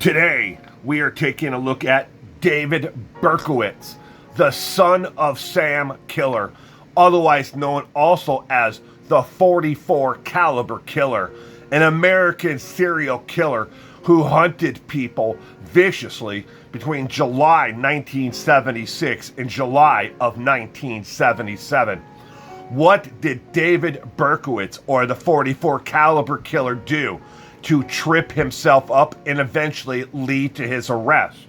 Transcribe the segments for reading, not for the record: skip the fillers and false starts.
Today, we are taking a look at David Berkowitz, the son of Sam killer, otherwise known also as the 44 caliber killer, an American serial killer who hunted people viciously between July 1976 and July of 1977. What did David Berkowitz, or the 44 caliber killer, do to trip himself up and eventually lead to his arrest?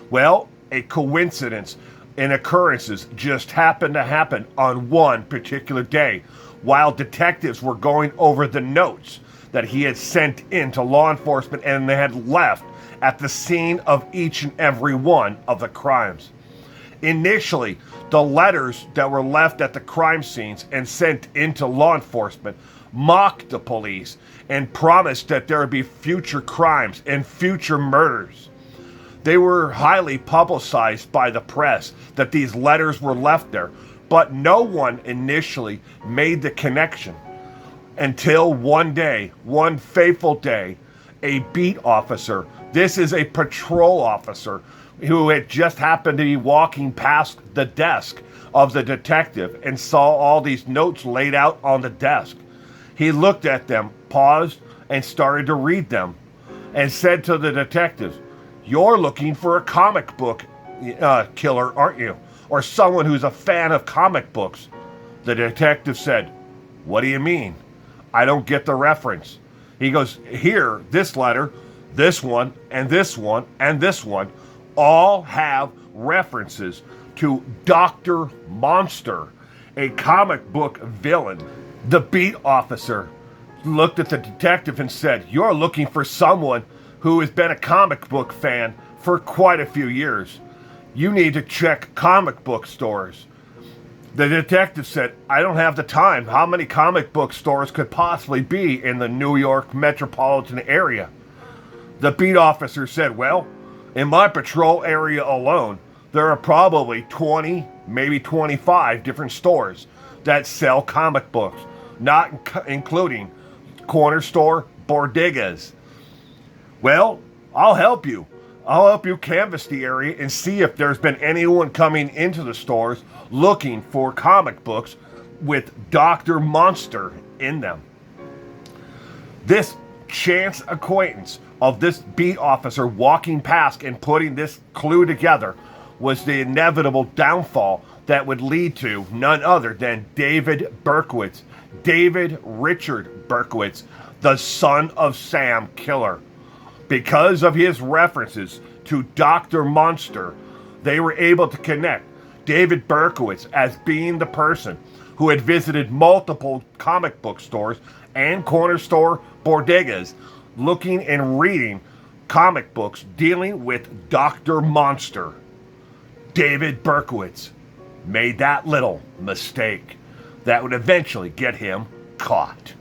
Well, a coincidence and occurrences just happened to happen on one particular day while detectives were going over the notes that he had sent in to law enforcement and they had left at the scene of each and every one of the crimes. Initially, the letters that were left at the crime scenes and sent into law enforcement mocked the police and promised that there would be future crimes and future murders. They were highly publicized by the press that these letters were left there, but no one initially made the connection until one day, one fateful day, a beat officer, this is a patrol officer, who had just happened to be walking past the desk of the detective and saw all these notes laid out on the desk. He looked at them, paused, and started to read them, and said to the detectives, "You're looking for a comic book killer, aren't you? Or someone who's a fan of comic books." The detective said, "What do you mean? I don't get the reference." He goes, "Here, this letter, this one, and this one, and this one, all have references to Dr. Monster, a comic book villain." The beat officer looked at the detective and said, "You're looking for someone who has been a comic book fan for quite a few years. You need to check comic book stores." The detective said, "I don't have the time. How many comic book stores could possibly be in the New York metropolitan area?" The beat officer said, "Well, in my patrol area alone, there are probably 20, maybe 25 different stores that sell comic books, not including corner store bodegas." "Well, I'll help you. I'll help you canvass the area and see if there's been anyone coming into the stores looking for comic books with Dr. Monster in them." This chance acquaintance of this beat officer walking past and putting this clue together was the inevitable downfall that would lead to none other than David Berkowitz, David Richard Berkowitz, the son of Sam killer. Because of his references to Dr. Monster, they were able to connect David Berkowitz as being the person who had visited multiple comic book stores and corner store bodegas looking and reading comic books dealing with Dr. Monster. David Berkowitz made that little mistake that would eventually get him caught.